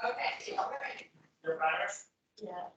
Okay, all right. Your virus? Yeah.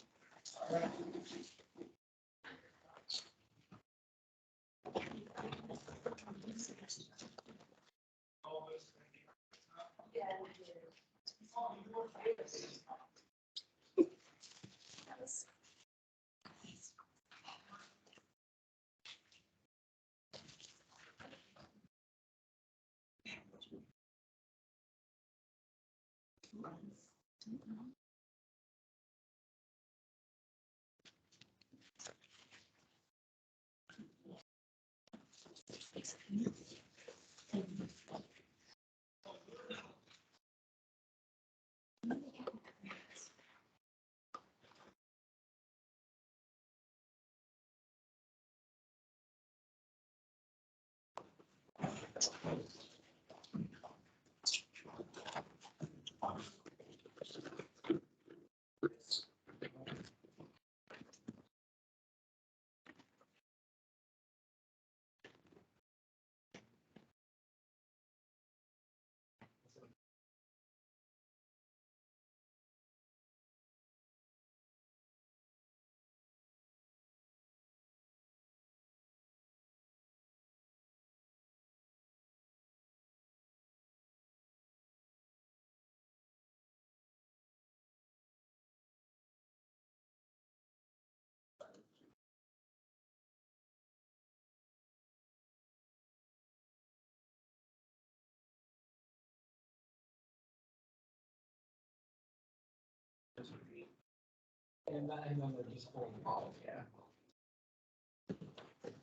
And then they're just pulling them off, yeah.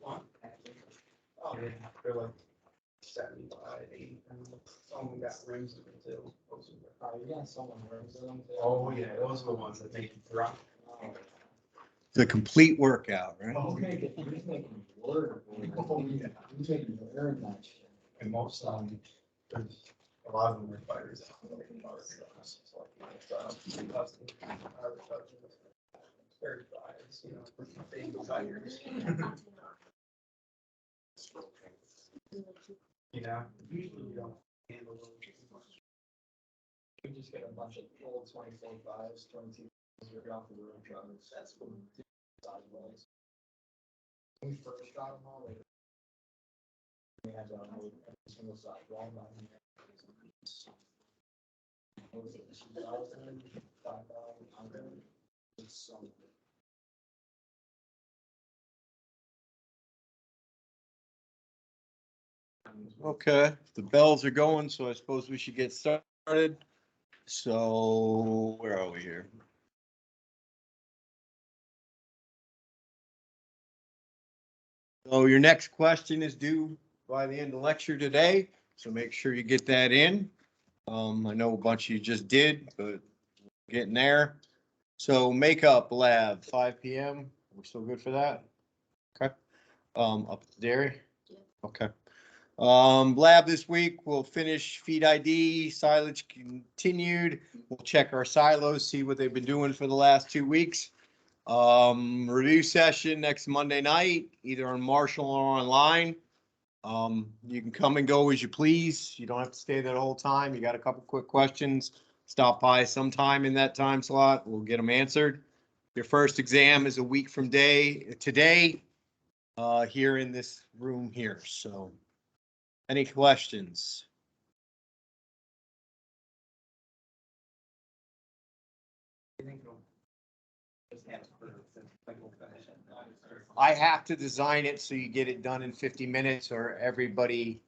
Oh, yeah, they're like 75, 80, and some of them got rims in them too. Oh, you got some of them rims in them too? Oh, yeah, those are the ones that make you drop. The complete workout, right? Oh, you're making work. Oh, yeah. You're making very much. And most of them, there's a lot of them are fighters. You know, big tires. Yeah, usually you don't handle those too much. You just get a bunch of old 2045s, 22s, you're off the road trucks. That's what sideways. When we first got them all, we had every single side wall button. What was it, 2,000, 5,000, it's some. Okay, the bells are going, so I suppose we should get started. So where are we here? So your next question is due by the end of lecture today, so make sure you get that in. I know a bunch of you just did, but getting there. So makeup lab, 5 PM. We're still good for that? Okay. Up at the dairy? Yeah. Okay. Lab this week, we'll finish feed ID, silage continued. We'll check our silos, see what they've been doing for the last 2 weeks. Review session next Monday night, either on Marshall or online. You can come and go as you please. You don't have to stay there the whole time. You got a couple quick questions, stop by sometime in that time slot. We'll get them answered. Your first exam is a week from today, here in this room here. So any questions? I have to design it so you get it done in 50 minutes or everybody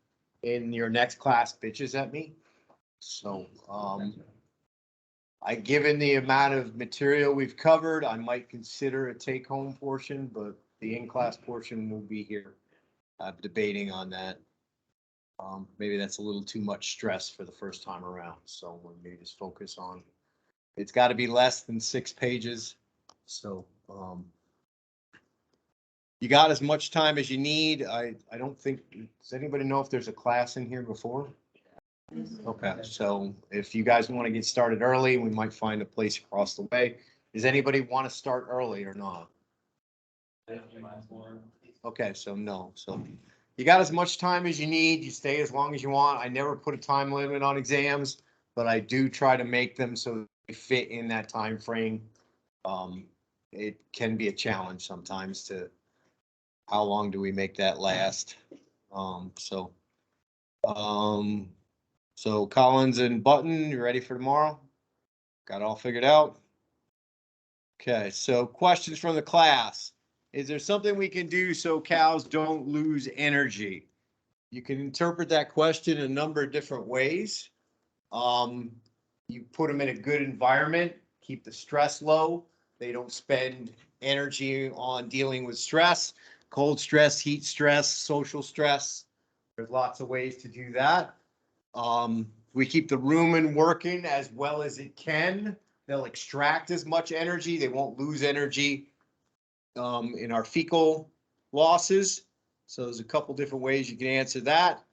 in your next class bitches at me. So, given the amount of material we've covered, I might consider a take-home portion, but the in-class portion will be here. Debating on that. Maybe that's a little too much stress for the first time around, so we'll maybe just focus on, it's got to be less than 6 pages. So, you got as much time as you need. I don't think, does anybody know if there's a class in here before? Okay, so if you guys want to get started early, we might find a place across the way. Does anybody want to start early or not? Okay, so no, so you got as much time as you need. You stay as long as you want. I never put a time limit on exams, but I do try to make them so fit in that time frame. It can be a challenge sometimes to how long do we make that last? So Collins and Button, you ready for tomorrow? Got it all figured out? Okay, so questions from the class. Is there something we can do so cows don't lose energy? You can interpret that question a number of different ways. You put them in a good environment, keep the stress low. They don't spend energy on dealing with stress, cold stress, heat stress, social stress. There's lots of ways to do that. We keep the rumen working as well as it can. They'll extract as much energy. They won't lose energy in our fecal losses. So there's a couple different ways you can answer that.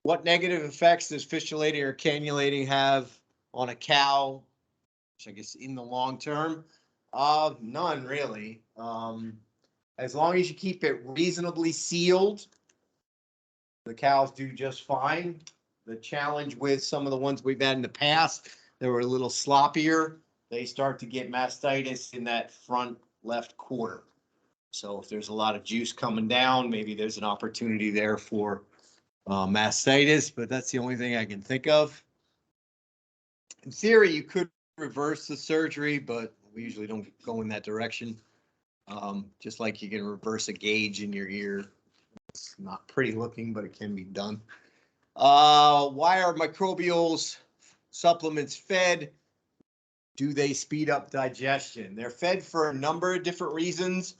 What negative effects does fistulating or cannulating have on a cow? Which I guess in the long term, none really. As long as you keep it reasonably sealed, the cows do just fine. The challenge with some of the ones we've had in the past, they were a little sloppier. They start to get mastitis in that front left quarter. So if there's a lot of juice coming down, maybe there's an opportunity there for mastitis, but that's the only thing I can think of. In theory, you could reverse the surgery, but we usually don't go in that direction. Just like you can reverse a gauge in your ear. It's not pretty looking, but it can be done. Why are microbial supplements fed? Do they speed up digestion? They're fed for a number of different reasons.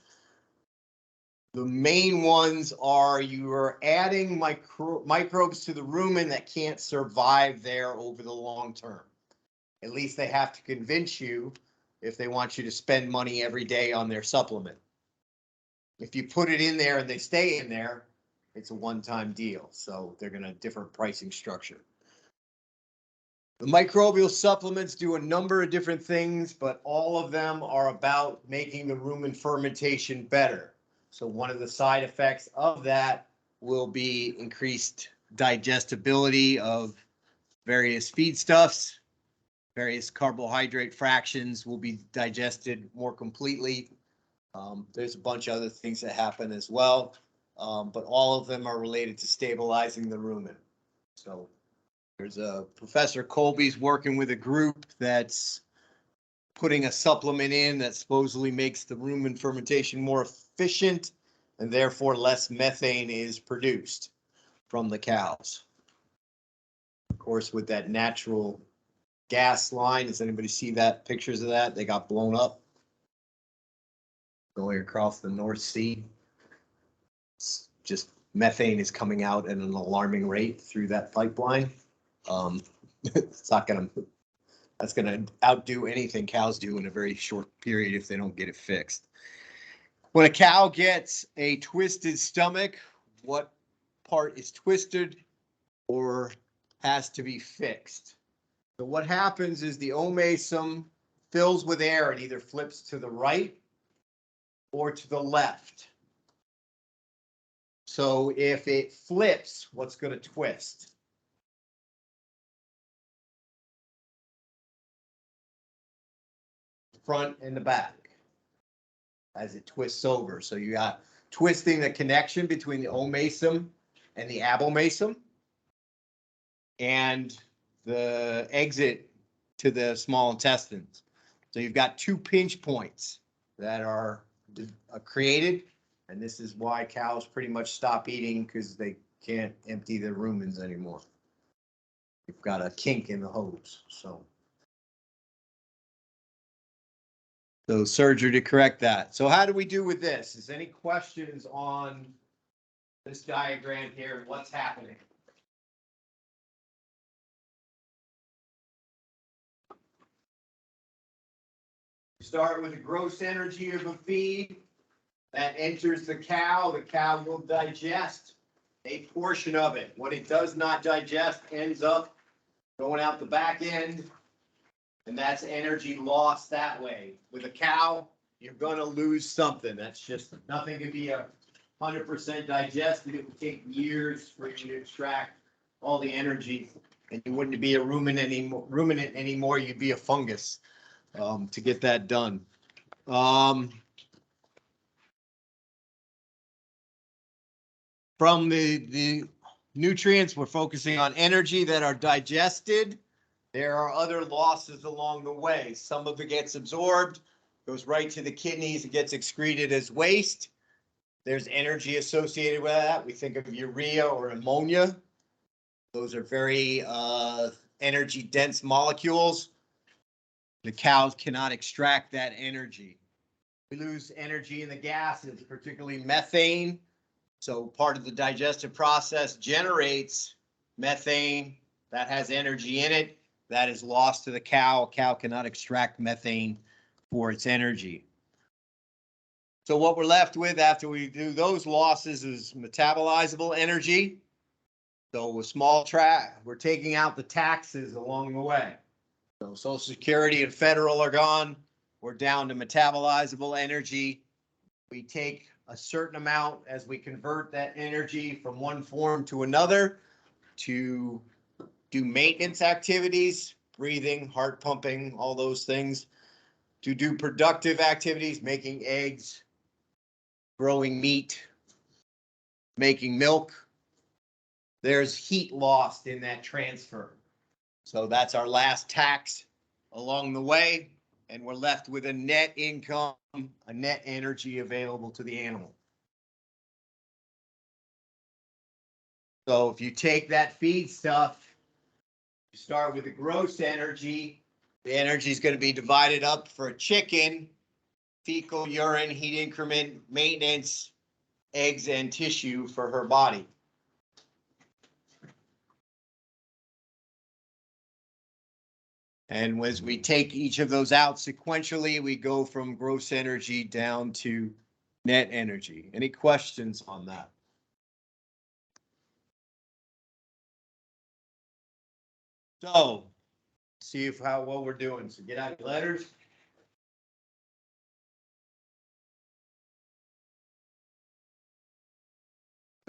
The main ones are you are adding microbes to the rumen that can't survive there over the long term. At least they have to convince you if they want you to spend money every day on their supplement. If you put it in there and they stay in there, it's a one-time deal. So they're going to different pricing structure. The microbial supplements do a number of different things, but all of them are about making the rumen fermentation better. So one of the side effects of that will be increased digestibility of various feedstuffs. Various carbohydrate fractions will be digested more completely. There's a bunch of other things that happen as well, but all of them are related to stabilizing the rumen. So there's a Professor Colby's working with a group that's putting a supplement in that supposedly makes the rumen fermentation more efficient, and therefore less methane is produced from the cows. Of course, with that natural gas line, does anybody see that? Pictures of that? They got blown up going across the North Sea. It's just methane is coming out at an alarming rate through that pipeline. It's not going to, that's going to outdo anything cows do in a very short period if they don't get it fixed. When a cow gets a twisted stomach, what part is twisted or has to be fixed? So what happens is the omasum fills with air and either flips to the right or to the left. So if it flips, what's going to twist? Front and the back as it twists over. So you got twisting the connection between the omasum and the abomasum and the exit to the small intestines. So you've got two pinch points that are created, and this is why cows pretty much stop eating, because they can't empty their rumens anymore. You've got a kink in the hose. So surgery to correct that. So how do we do with this? Is any questions on this diagram here and what's happening? Start with the gross energy of a feed that enters the cow. The cow will digest a portion of it. What it does not digest ends up going out the back end, and that's energy lost that way. With a cow, you're going to lose something. That's just nothing can be 100% digested. It will take years for you to extract all the energy and you wouldn't be a ruminant anymore, you'd be a fungus, to get that done. From the nutrients, we're focusing on energy that are digested. There are other losses along the way. Some of it gets absorbed, goes right to the kidneys, and gets excreted as waste. There's energy associated with that. We think of urea or ammonia. Those are very energy dense molecules. The cows cannot extract that energy. We lose energy in the gases, particularly methane. So part of the digestive process generates methane that has energy in it. That is lost to the cow. A cow cannot extract methane for its energy. So what we're left with after we do those losses is metabolizable energy. So with small track, we're taking out the taxes along the way. So Social Security and federal are gone. We're down to metabolizable energy. We take a certain amount as we convert that energy from one form to another to do maintenance activities, breathing, heart pumping, all those things, to do productive activities, making eggs, growing meat, making milk. There's heat lost in that transfer. So that's our last tax along the way, and we're left with a net income, a net energy available to the animal. So if you take that feed stuff, you start with the gross energy. The energy is going to be divided up for a chicken: fecal, urine, heat increment, maintenance, eggs, and tissue for her body. And as we take each of those out sequentially, we go from gross energy down to net energy. Any questions on that? So, see if what we're doing. So get out your letters.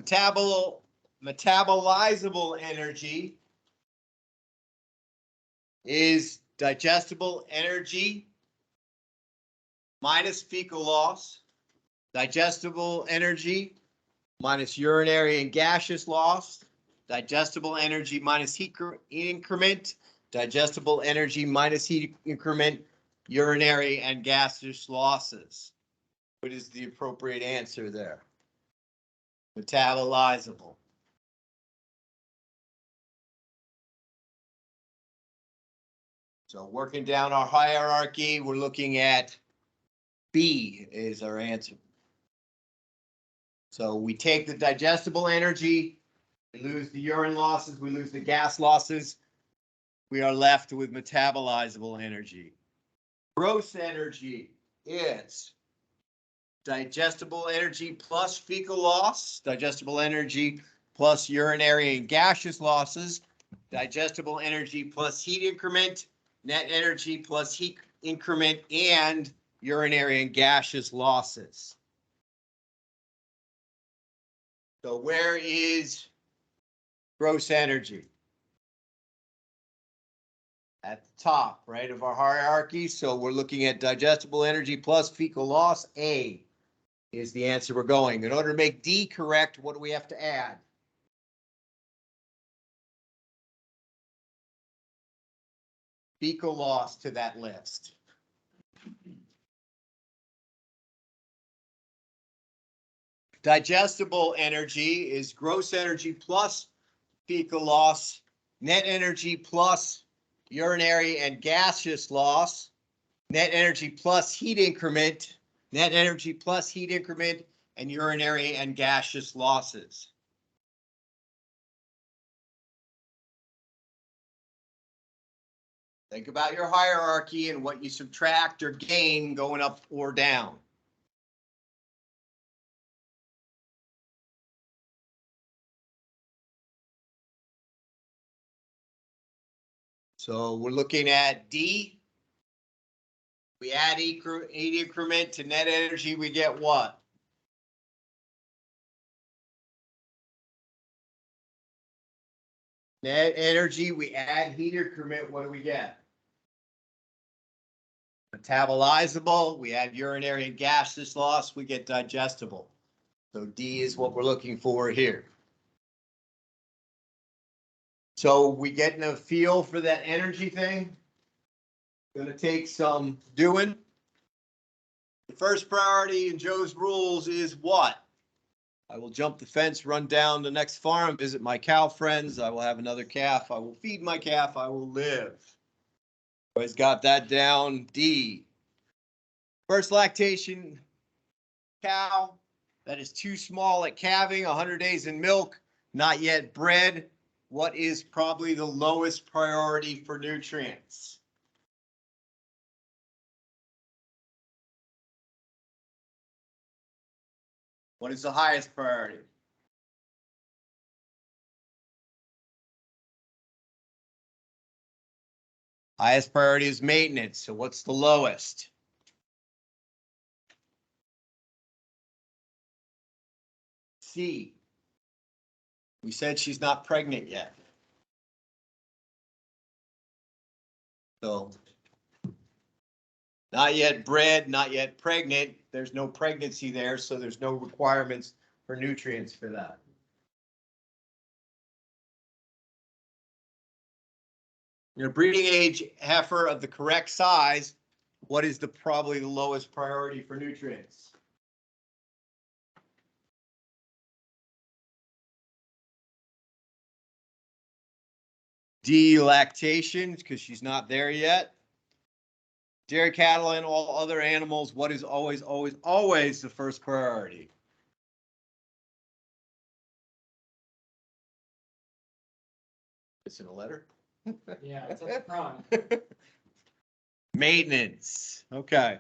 Metabolizable energy is digestible energy minus fecal loss, digestible energy minus urinary and gaseous loss, digestible energy minus heat increment, digestible energy minus heat increment, urinary and gaseous losses. What is the appropriate answer there? Metabolizable. So working down our hierarchy, we're looking at B is our answer. So we take the digestible energy, we lose the urine losses, we lose the gas losses. We are left with metabolizable energy. Gross energy is digestible energy plus fecal loss, digestible energy plus urinary and gaseous losses, digestible energy plus heat increment, net energy plus heat increment, and urinary and gaseous losses. So where is gross energy? At the top, right, of our hierarchy. So we're looking at digestible energy plus fecal loss. A is the answer we're going. In order to make D correct, what do we have to add? Fecal loss to that list. Digestible energy is gross energy plus fecal loss, net energy plus urinary and gaseous loss, net energy plus heat increment, net energy plus heat increment, and urinary and gaseous losses. Think about your hierarchy and what you subtract or gain going up or down. So we're looking at D. We add heat increment to net energy, we get what? Net energy, we add heat increment, what do we get? Metabolizable, we add urinary and gaseous loss, we get digestible. So D is what we're looking for here. So we getting a feel for that energy thing? Gonna take some doing. The first priority in Joe's rules is what? I will jump the fence, run down the next farm, visit my cow friends. I will have another calf. I will feed my calf. I will live. Always got that down. D. First lactation cow that is too small at calving, 100 days in milk, not yet bred. What is probably the lowest priority for nutrients? What is the highest priority? Highest priority is maintenance. So what's the lowest? C. We said she's not pregnant yet. So not yet bred, not yet pregnant. There's no pregnancy there, so there's no requirements for nutrients for that. Your breeding age heifer of the correct size, what is probably the lowest priority for nutrients? D, lactation, because she's not there yet. Dairy cattle and all other animals, what is always the first priority? It's in a letter? Yeah, it's at the front. Maintenance. Okay.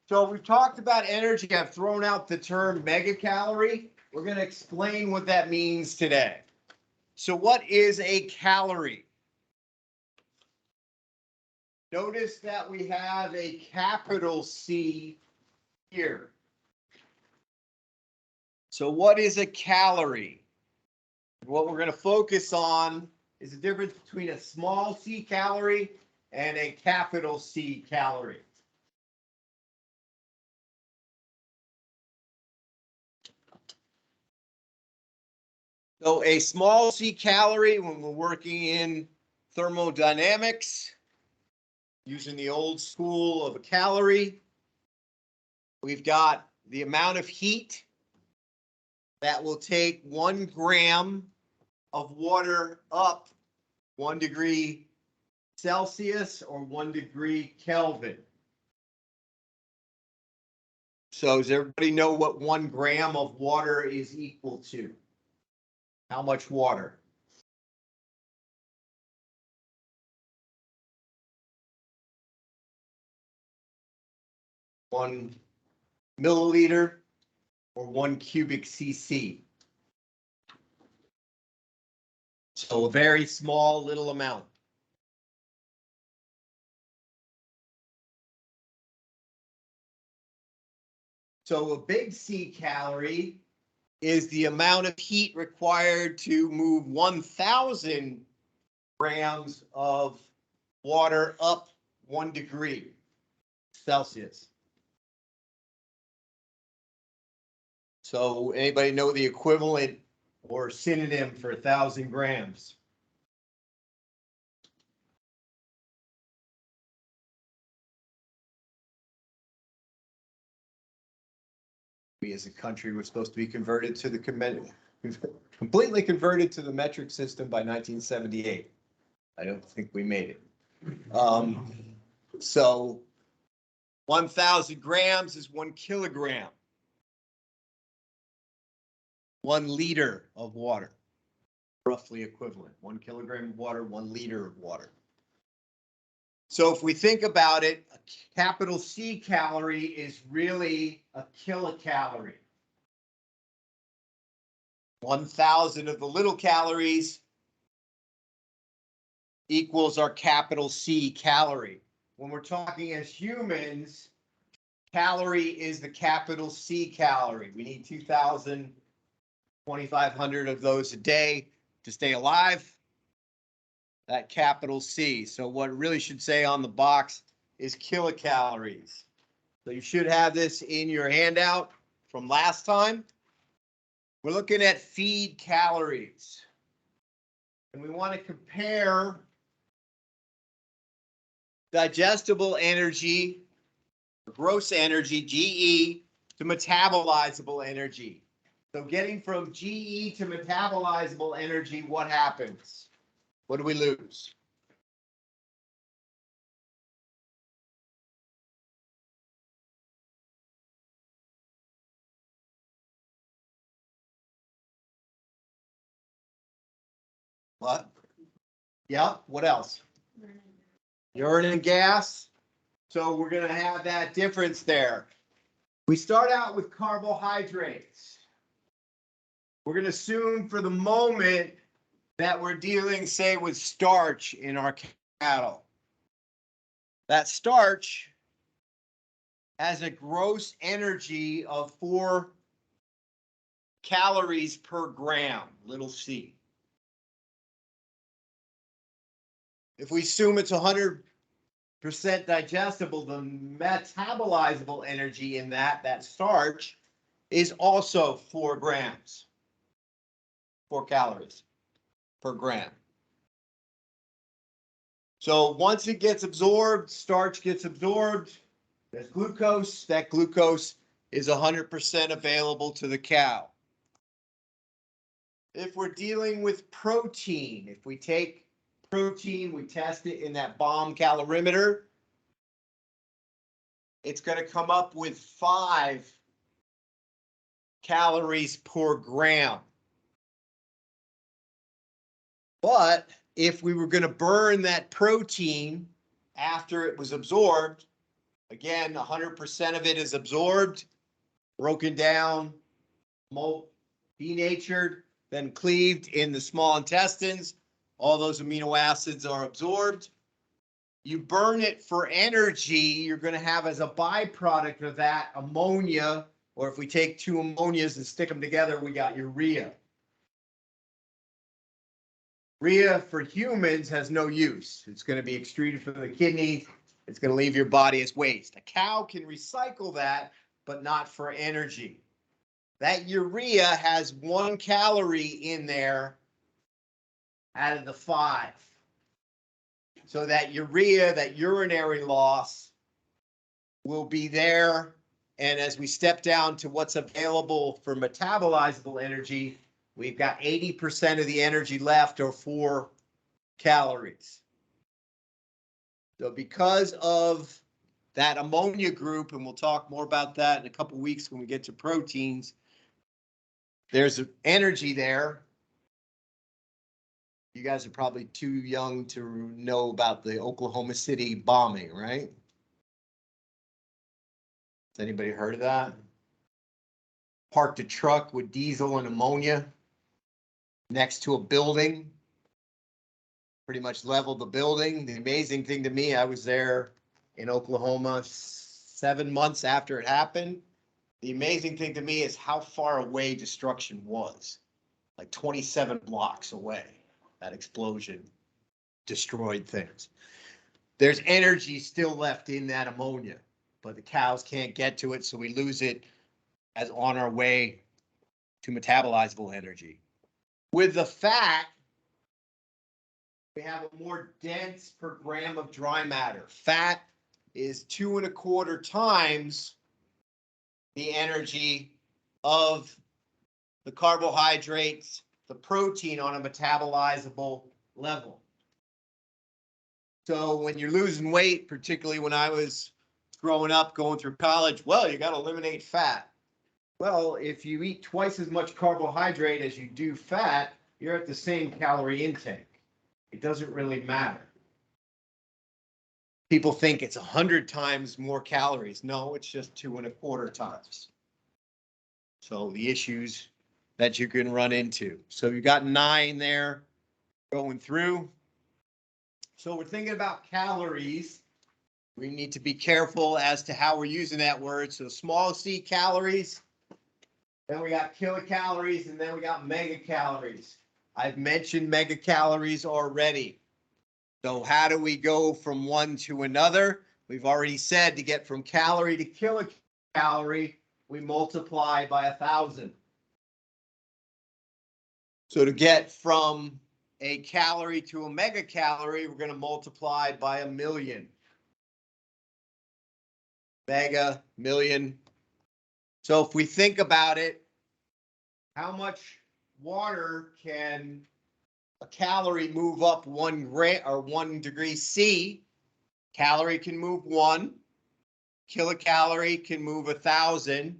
So we've talked about energy. I've thrown out the term megacalorie. We're going to explain what that means today. So what is a calorie? Notice that we have a capital C here. So what is a calorie? What we're going to focus on is the difference between a small c calorie and a capital C calorie. So a small c calorie, when we're working in thermodynamics, using the old school of a calorie, we've got the amount of heat that will take 1 gram of water up 1 degree Celsius or 1 degree Kelvin. So does everybody know what 1 gram of water is equal to? How much water? One milliliter or 1 cubic cc. So a very small little amount. So a big C calorie is the amount of heat required to move 1,000 grams of water up 1 degree Celsius. So anybody know the equivalent or synonym for 1,000 grams? We as a country were supposed to be converted to the completely converted to the metric system by 1978. I don't think we made it. So 1,000 grams is 1 kilogram. 1 liter of water, roughly equivalent. 1 kilogram of water, 1 liter of water. So if we think about it, a capital C calorie is really a kilocalorie. 1,000 of the little calories equals our capital C calorie. When we're talking as humans, calorie is the capital C calorie. We need 2,000, 2,500 of those a day to stay alive. that capital C. So what it really should say on the box is kilocalories. So you should have this in your handout from last time. We're looking at feed calories. And we want to compare digestible energy, gross energy, GE, to metabolizable energy. So getting from GE to metabolizable energy, what happens? What do we lose? What? Yeah, what else? Urine and gas. So we're going to have that difference there. We start out with carbohydrates. We're going to assume for the moment that we're dealing, say, with starch in our cattle. That starch has a gross energy of 4 calories per gram, little c. If we assume it's 100% digestible, the metabolizable energy in that starch is also 4 grams, 4 calories per gram. So once it gets absorbed, starch gets absorbed, there's glucose. That glucose is 100% available to the cow. If we're dealing with protein, if we take protein, we test it in that bomb calorimeter, it's going to come up with 5 calories per gram. But if we were going to burn that protein after it was absorbed, again, 100% of it is absorbed, broken down, denatured, then cleaved in the small intestines. All those amino acids are absorbed. You burn it for energy, you're going to have as a byproduct of that ammonia, or if we take 2 ammonias and stick them together, we got urea. Urea for humans has no use. It's going to be excreted from the kidneys. It's going to leave your body as waste. A cow can recycle that, but not for energy. That urea has 1 calorie in there out of the 5. So that urea, that urinary loss, will be there. And as we step down to what's available for metabolizable energy, we've got 80% of the energy left, or 4 calories. So because of that ammonia group, and we'll talk more about that in a couple weeks when we get to proteins, there's energy there. You guys are probably too young to know about the Oklahoma City bombing, right? Has anybody heard of that? Parked a truck with diesel and ammonia next to a building, pretty much leveled the building. The amazing thing to me, I was there in Oklahoma 7 months after it happened. The amazing thing to me is how far away destruction was, like 27 blocks away. That explosion destroyed things. There's energy still left in that ammonia, but the cows can't get to it, so we lose it as on our way to metabolizable energy. With the fat, we have a more dense per gram of dry matter. Fat is 2.25 times the energy of the carbohydrates, the protein on a metabolizable level. So when you're losing weight, particularly when I was growing up, going through college, well, you got to eliminate fat. Well, if you eat twice as much carbohydrate as you do fat, you're at the same calorie intake. It doesn't really matter. People think it's 100 times more calories. No, it's just 2.25 times. So the issues that you can run into. So you got 9 there going through. So we're thinking about calories. We need to be careful as to how we're using that word. So small c calories, then we got kilocalories, and then we got megacalories. I've mentioned megacalories already. So how do we go from one to another? We've already said to get from calorie to kilocalorie, we multiply by 1,000. So to get from a calorie to a megacalorie, we're going to multiply by 1,000,000. Mega, million. So if we think about it, how much water can a calorie move up 1 gram or 1 degree C? Calorie can move 1. Kilocalorie can move 1,000.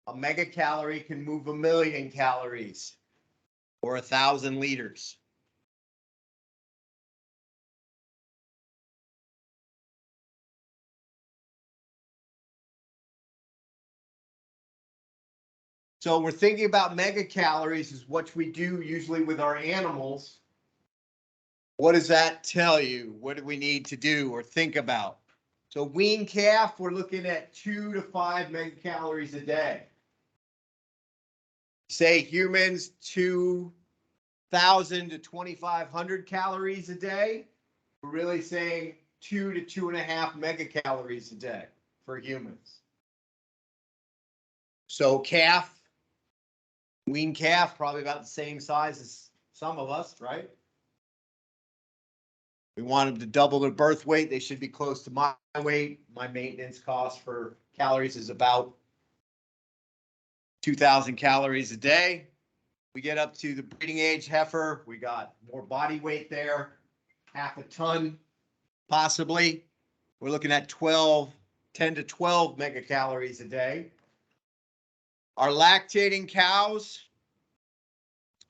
A megacalorie can move 1,000,000 calories or 1,000 liters. So we're thinking about megacalories is what we do usually with our animals. What does that tell you? What do we need to do or think about? So wean calf, we're looking at 2 to 5 megacalories a day. Say humans, 2,000 to 2,500 calories a day. We're really saying 2 to 2.5 megacalories a day for humans. So calf, wean calf, probably about the same size as some of us, right? We want them to double their birth weight. They should be close to my weight. My maintenance cost for calories is about 2,000 calories a day. We get up to the breeding age heifer. We got more body weight there, 0.5 ton, possibly. We're looking at 10 to 12 megacalories a day. Our lactating cows,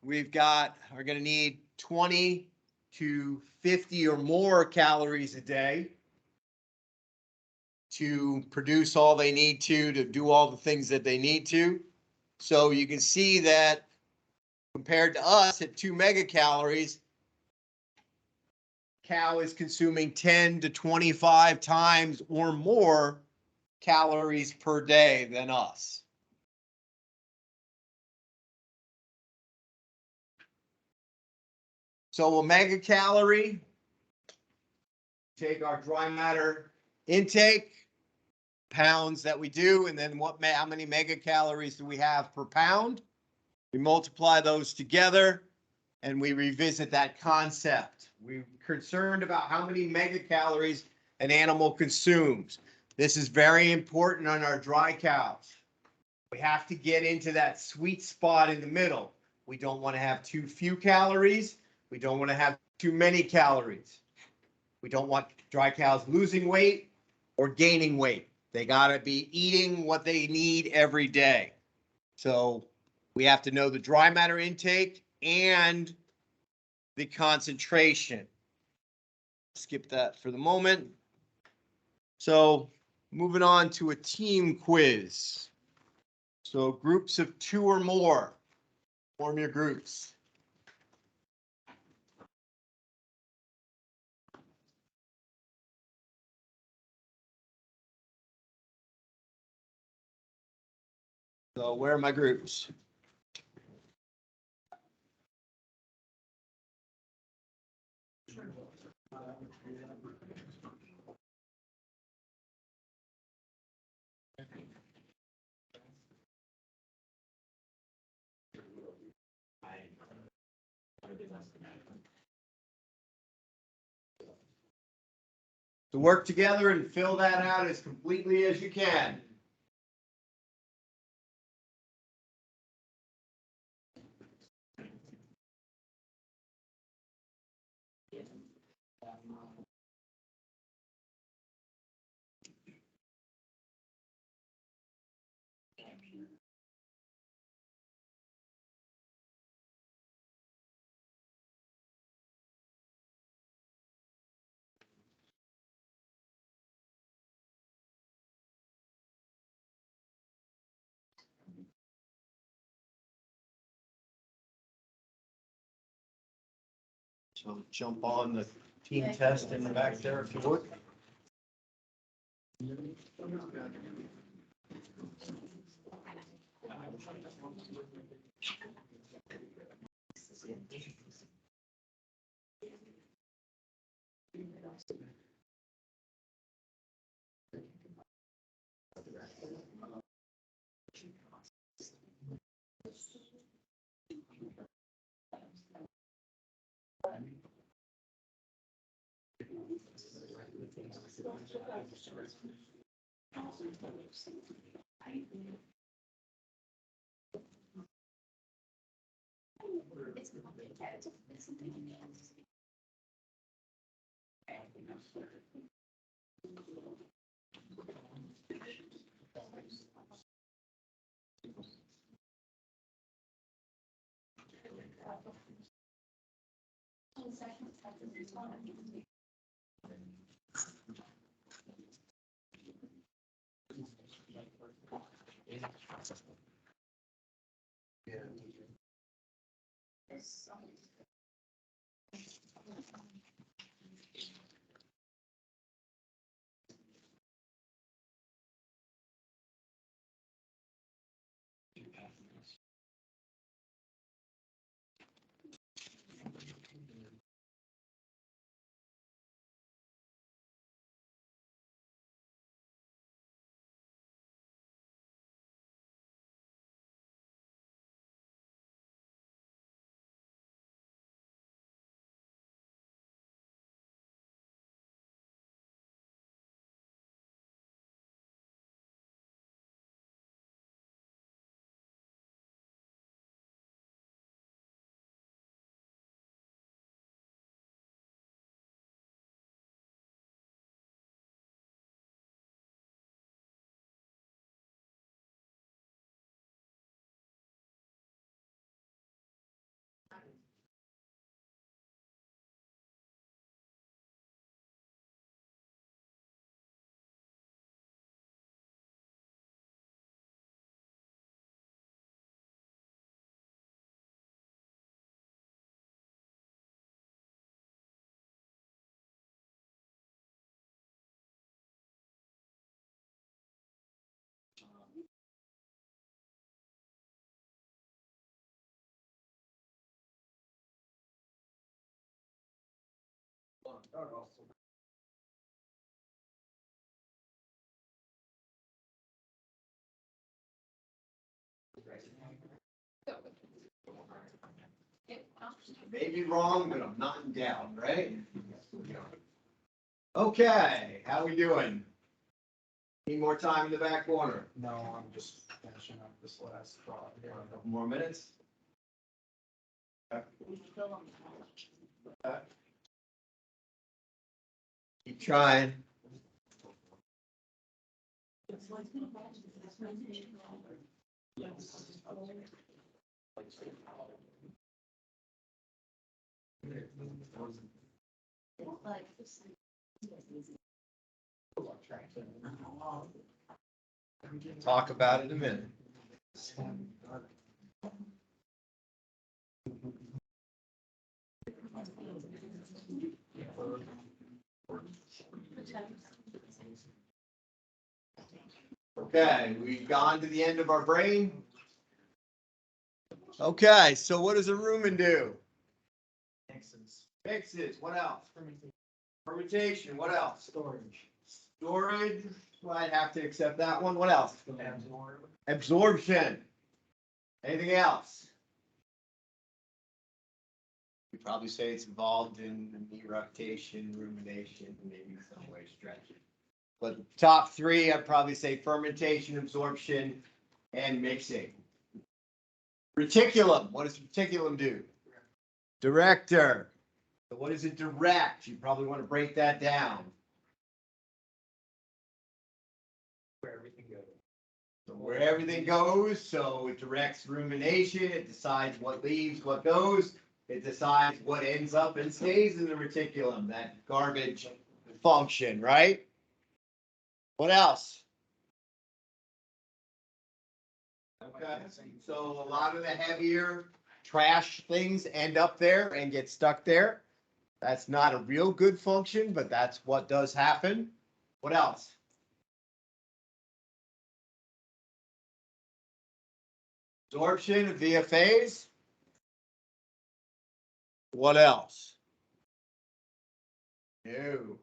are going to need 20 to 50 or more calories a day to produce all they need to do all the things that they need to. So you can see that compared to us at 2 megacalories, cow is consuming 10 to 25 times or more calories per day than us. So a megacalorie, take our dry matter intake, pounds that we do, and then how many megacalories do we have per pound? We multiply those together and we revisit that concept. We're concerned about how many megacalories an animal consumes. This is very important on our dry cows. We have to get into that sweet spot in the middle. We don't want to have too few calories. We don't want to have too many calories. We don't want dry cows losing weight or gaining weight. They got to be eating what they need every day. So we have to know the dry matter intake and the concentration. Skip that for the moment. So moving on to a team quiz. So groups of 2 or more, form your groups. So where are my groups? To work together and fill that out as completely as you can. So jump on the team test in the back there if you would. May be wrong, but I'm not in doubt, right? Okay, how we doing? Need more time in the back corner? No, I'm just finishing up this last thought here. A couple more minutes? Keep trying. Talk about it in a minute. Okay, we've gone to the end of our brain. Okay, so what does a rumen do? Mixes, what else? Fermentation, what else? Storage. Storage, well, I'd have to accept that one. What else? Absorb. Absorption. Anything else? You probably say it's involved in eructation, rumination, maybe some way stretching. But top three, I'd probably say fermentation, absorption, and mixing. Reticulum, what does reticulum do? Director. So what does it direct? You probably want to break that down. Where everything goes. So where everything goes, so it directs rumination, it decides what leaves, what goes, it decides what ends up and stays in the reticulum, that garbage function, right? What else? Okay, so a lot of the heavier trash things end up there and get stuck there. That's not a real good function, but that's what does happen. What else? Absorption of VFAs. What else? No.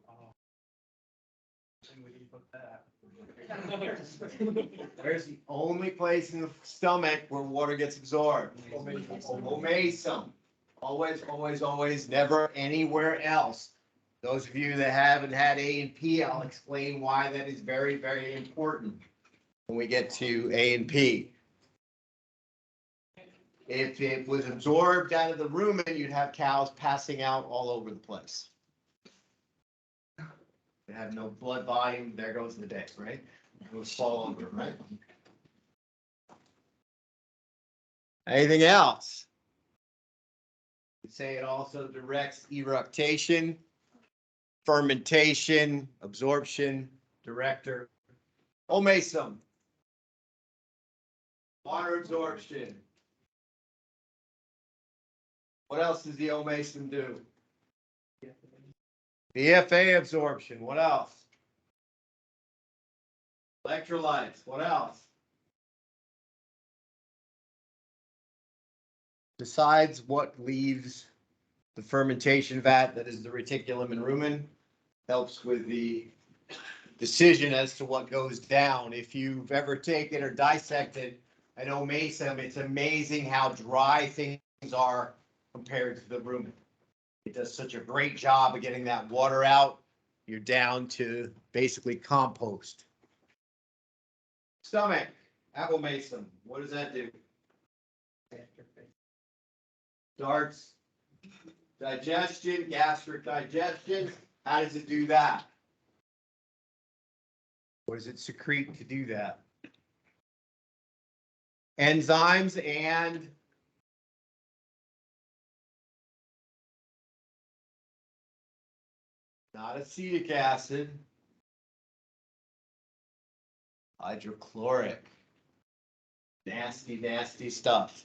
put that. Where's the only place in the stomach where water gets absorbed? Omasum. Always, always, always, never anywhere else. Those of you that haven't had A and P, I'll explain why that is very, very important when we get to A and P. If it was absorbed out of the rumen, you'd have cows passing out all over the place. They have no blood volume, there goes the day, right? It will fall under, right? Anything else? We say it also directs eructation, fermentation, absorption, director. Omasum. Water absorption. What else does the omasum do? BFA absorption. What else? Electrolytes. What else? Besides what leaves the fermentation vat, that is the reticulum and rumen, helps with the decision as to what goes down. If you've ever taken or dissected an omasum, it's amazing how dry things are compared to the rumen. It does such a great job of getting that water out. You're down to basically compost. Stomach, abomasum, what does that do? Starts digestion, gastric digestion. How does it do that? What does it secrete to do that? Enzymes and not acetic acid, hydrochloric. Nasty, nasty stuff.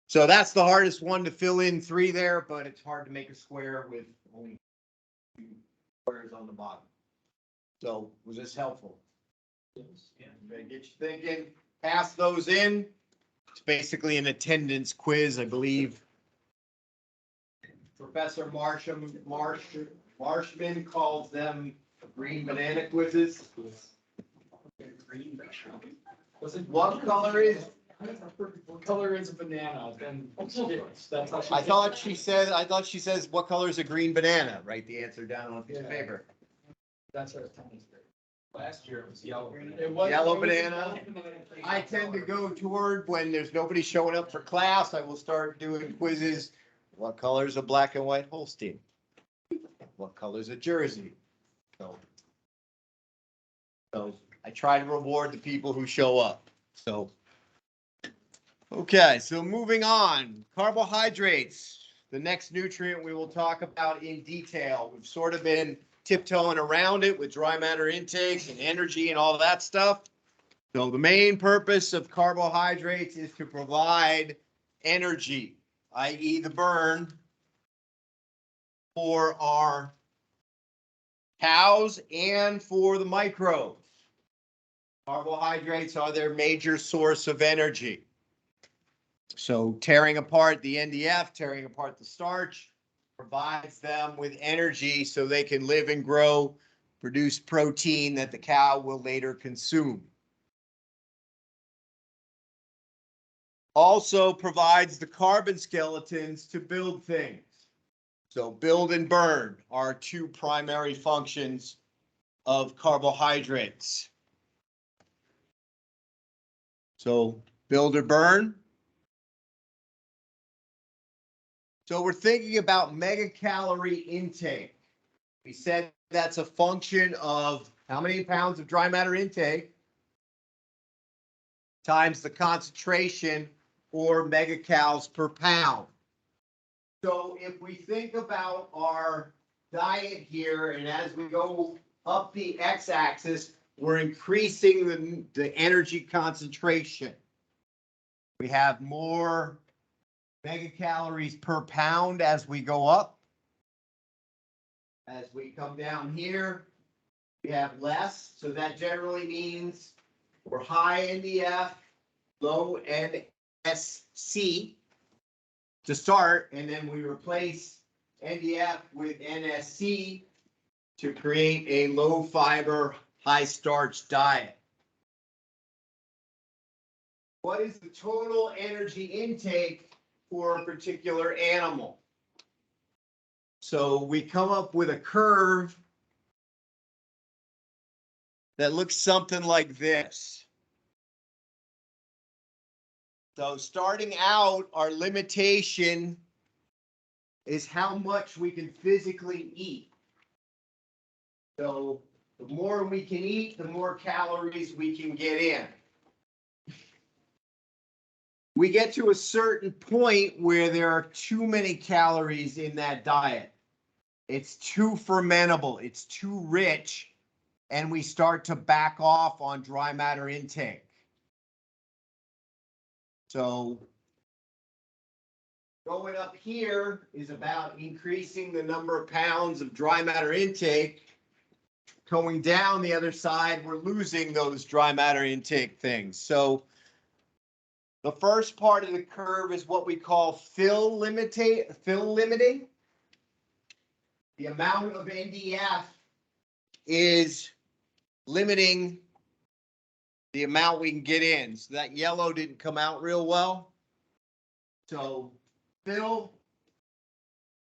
So that's the hardest one to fill in 3 there, but it's hard to make a square with only 2 squares on the bottom. So was this helpful? Yeah. Okay, get you thinking. Pass those in. It's basically an attendance quiz, I believe. Professor Marshman calls them green banana quizzes. Green banana. What color is? What color is a banana? Then that's how she. I thought she says, what color is a green banana? Write the answer down on a piece of paper. That's our attendance grade. Last year it was yellow. Yellow banana. I tend to go toward when there's nobody showing up for class, I will start doing quizzes. What color is a black and white Holstein? What color is a Jersey? So I try to reward the people who show up. So, okay, so moving on, carbohydrates, the next nutrient we will talk about in detail. We've sort of been tiptoeing around it with dry matter intake and energy and all that stuff. So the main purpose of carbohydrates is to provide energy, i.e. the burn for our cows and for the microbes. Carbohydrates are their major source of energy. So tearing apart the NDF, tearing apart the starch, provides them with energy so they can live and grow, produce protein that the cow will later consume. Also provides the carbon skeletons to build things. So build and burn are 2 primary functions of carbohydrates. So build or burn. So we're thinking about megacalorie intake. We said that's a function of how many pounds of dry matter intake times the concentration or megacals per pound. So if we think about our diet here, and as we go up the x-axis, we're increasing the energy concentration. We have more megacalories per pound as we go up. As we come down here, we have less. So that generally means we're high NDF, low NSC to start, and then we replace NDF with NSC to create a low fiber, high starch diet. What is the total energy intake for a particular animal? So we come up with a curve that looks something like this. So starting out, our limitation is how much we can physically eat. So the more we can eat, the more calories we can get in. We get to a certain point where there are too many calories in that diet. It's too fermentable, it's too rich, and we start to back off on dry matter intake. So going up here is about increasing the number of pounds of dry matter intake. Going down the other side, we're losing those dry matter intake things. So the first part of the curve is what we call fill limiting. The amount of NDF is limiting the amount we can get in. So that yellow didn't come out real well. So fill,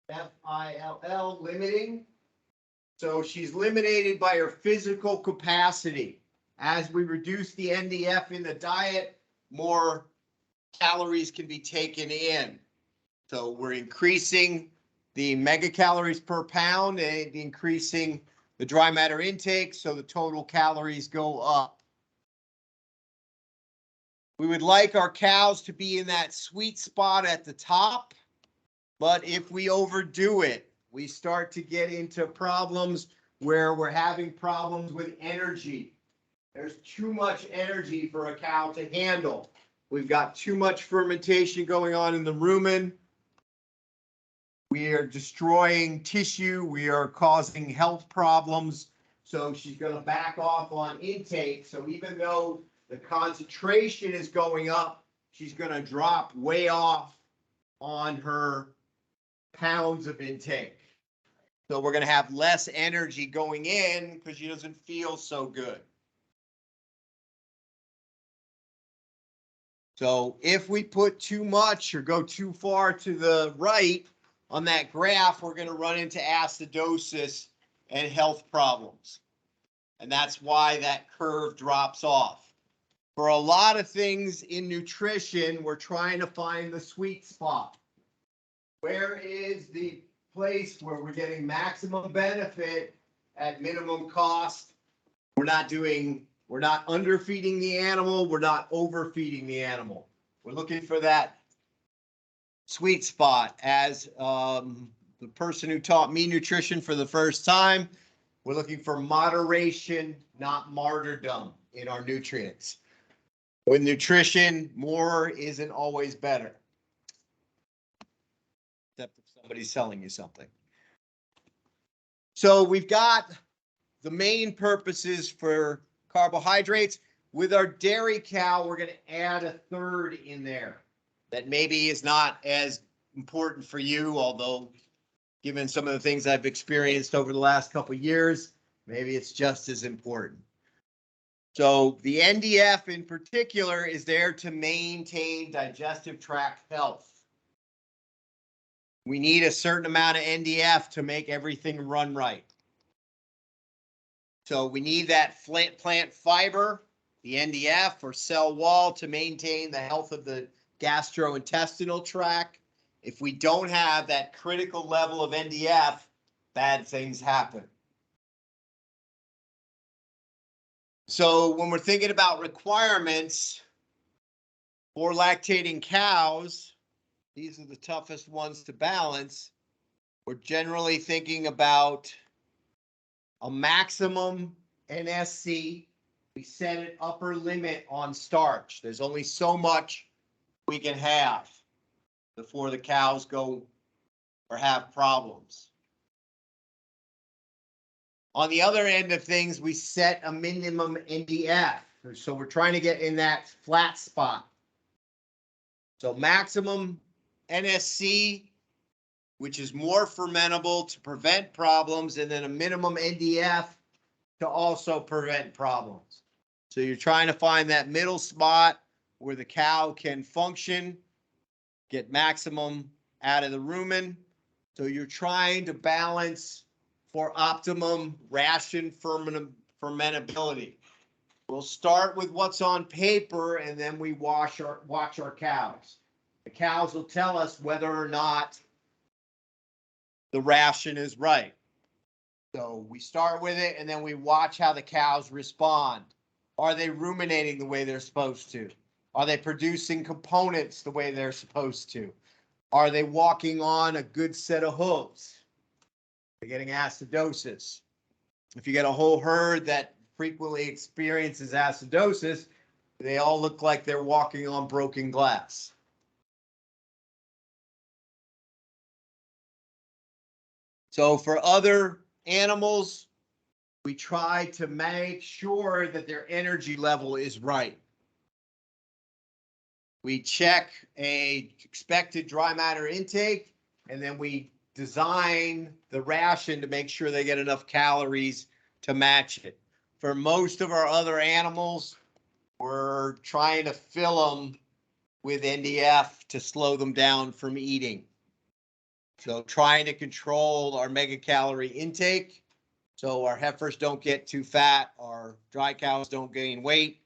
F-I-L-L, limiting. So she's limited by her physical capacity. As we reduce the NDF in the diet, more calories can be taken in. So we're increasing the megacalories per pound and increasing the dry matter intake, so the total calories go up. We would like our cows to be in that sweet spot at the top, but if we overdo it, we start to get into problems where we're having problems with energy. There's too much energy for a cow to handle. We've got too much fermentation going on in the rumen. We are destroying tissue. We are causing health problems. So she's going to back off on intake. So even though the concentration is going up, she's going to drop way off on her pounds of intake. So we're going to have less energy going in because she doesn't feel so good. So if we put too much or go too far to the right on that graph, we're going to run into acidosis and health problems. And that's why that curve drops off. For a lot of things in nutrition, we're trying to find the sweet spot. Where is the place where we're getting maximum benefit at minimum cost? We're not underfeeding the animal. We're not overfeeding the animal. We're looking for that sweet spot. As the person who taught me nutrition for the first time, we're looking for moderation, not martyrdom in our nutrients. With nutrition, more isn't always better. Except if somebody's selling you something. So we've got the main purposes for carbohydrates. With our dairy cow, we're going to add a third in there that maybe is not as important for you, although given some of the things I've experienced over the last couple of years, maybe it's just as important. So the NDF in particular is there to maintain digestive tract health. We need a certain amount of NDF to make everything run right. So we need that plant fiber, the NDF or cell wall, to maintain the health of the gastrointestinal tract. If we don't have that critical level of NDF, bad things happen. So when we're thinking about requirements for lactating cows, these are the toughest ones to balance. We're generally thinking about a maximum NSC. We set an upper limit on starch. There's only so much we can have before the cows go or have problems. On the other end of things, we set a minimum NDF. So we're trying to get in that flat spot. So maximum NSC, which is more fermentable to prevent problems, and then a minimum NDF to also prevent problems. So you're trying to find that middle spot where the cow can function, get maximum out of the rumen. So you're trying to balance for optimum ration fermentability. We'll start with what's on paper and then we watch our cows. The cows will tell us whether or not the ration is right. So we start with it and then we watch how the cows respond. Are they ruminating the way they're supposed to? Are they producing components the way they're supposed to? Are they walking on a good set of hooves? They're getting acidosis. If you get a whole herd that frequently experiences acidosis, they all look like they're walking on broken glass. So for other animals, we try to make sure that their energy level is right. We check a expected dry matter intake, and then we design the ration to make sure they get enough calories to match it. For most of our other animals, we're trying to fill them with NDF to slow them down from eating. So trying to control our megacalorie intake so our heifers don't get too fat, our dry cows don't gain weight,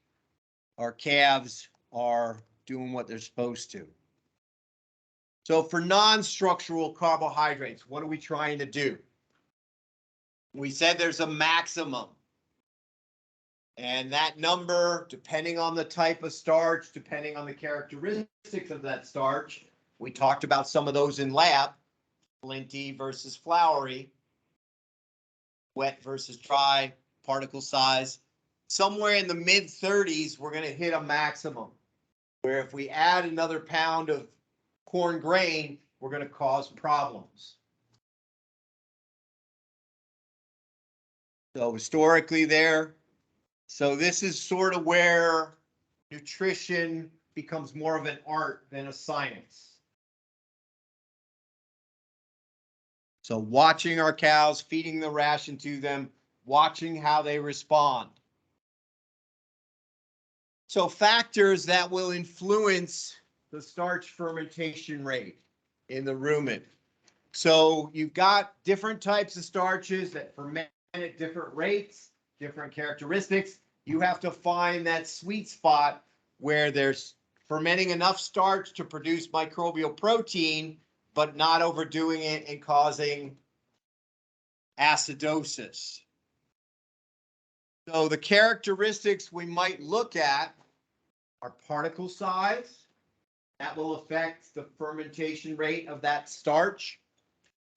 our calves are doing what they're supposed to. So for non-structural carbohydrates, what are we trying to do? We said there's a maximum. And that number, depending on the type of starch, depending on the characteristics of that starch, we talked about some of those in lab, flinty versus floury, wet versus dry, particle size. Somewhere in the mid 30s, we're going to hit a maximum, where if we add another pound of corn grain, we're going to cause problems. So historically there, so this is sort of where nutrition becomes more of an art than a science. So watching our cows, feeding the ration to them, watching how they respond. So factors that will influence the starch fermentation rate in the rumen. So you've got different types of starches that ferment at different rates, different characteristics. You have to find that sweet spot where there's fermenting enough starch to produce microbial protein, but not overdoing it and causing acidosis. So the characteristics we might look at are particle size. That will affect the fermentation rate of that starch,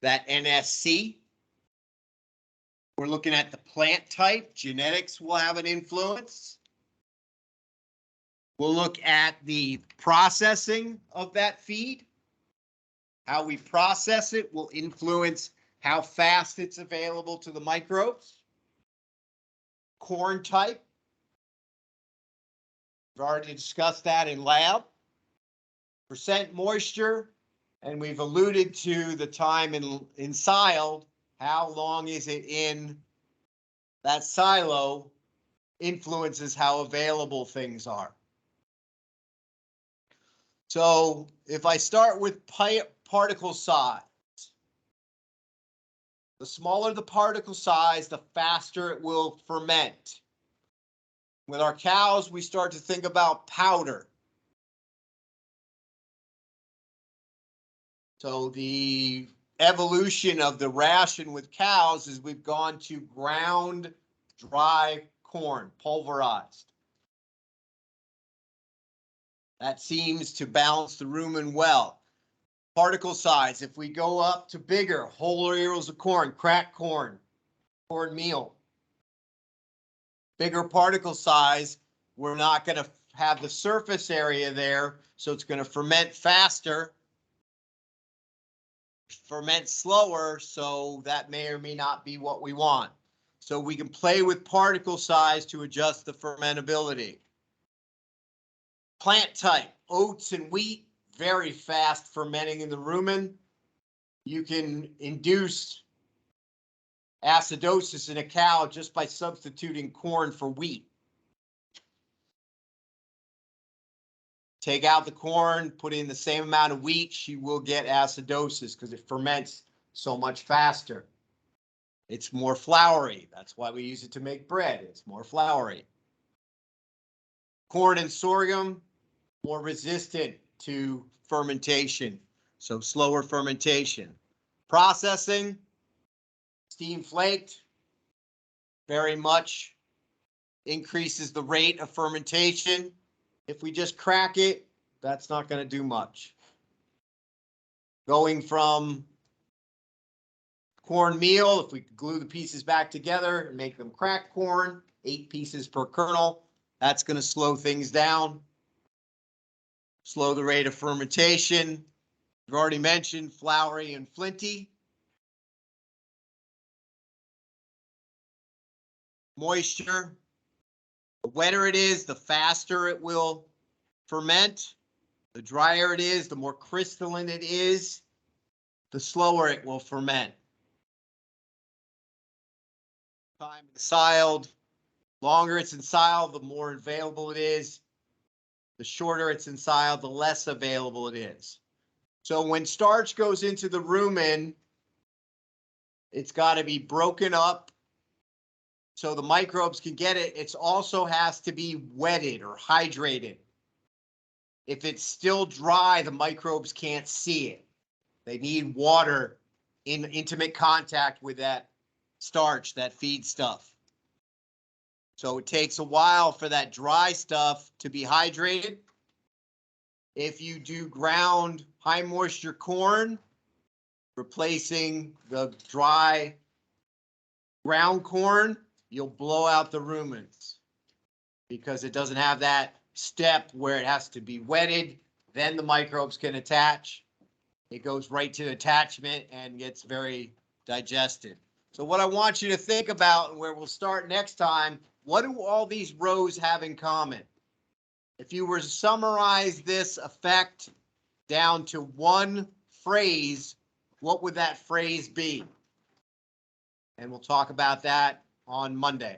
that NSC. We're looking at the plant type. Genetics will have an influence. We'll look at the processing of that feed. How we process it will influence how fast it's available to the microbes. Corn type. We've already discussed that in lab. Percent moisture, and we've alluded to the time in silo. How long is it in that silo influences how available things are. So if I start with particle size, the smaller the particle size, the faster it will ferment. With our cows, we start to think about powder. So the evolution of the ration with cows is we've gone to ground dry corn, pulverized. That seems to balance the rumen well. Particle size, if we go up to bigger, whole ears of corn, cracked corn, cornmeal. Bigger particle size, we're not going to have the surface area there, so it's going to ferment faster, ferment slower, so that may or may not be what we want. So we can play with particle size to adjust the fermentability. Plant type, oats and wheat, very fast fermenting in the rumen. You can induce acidosis in a cow just by substituting corn for wheat. Take out the corn, put in the same amount of wheat, she will get acidosis because it ferments so much faster. It's more floury. That's why we use it to make bread. It's more floury. Corn and sorghum, more resistant to fermentation, so slower fermentation. Processing, steam flaked, very much increases the rate of fermentation. If we just crack it, that's not going to do much. Going from cornmeal, if we glue the pieces back together and make them cracked corn, 8 pieces per kernel, that's going to slow things down, slow the rate of fermentation. I've already mentioned floury and flinty. Moisture, the wetter it is, the faster it will ferment. The drier it is, the more crystalline it is, the slower it will ferment. Time ensiled, longer it's ensiled, the more available it is. The shorter it's ensiled, the less available it is. So when starch goes into the rumen, it's got to be broken up so the microbes can get it. It also has to be wetted or hydrated. If it's still dry, the microbes can't see it. They need water in intimate contact with that starch, that feed stuff. So it takes a while for that dry stuff to be hydrated. If you do ground high moisture corn, replacing the dry ground corn, you'll blow out the rumens because it doesn't have that step where it has to be wetted. Then the microbes can attach. It goes right to attachment and gets very digested. So what I want you to think about, and where we'll start next time, what do all these rows have in common? If you were to summarize this effect down to one phrase, what would that phrase be? And we'll talk about that on Monday.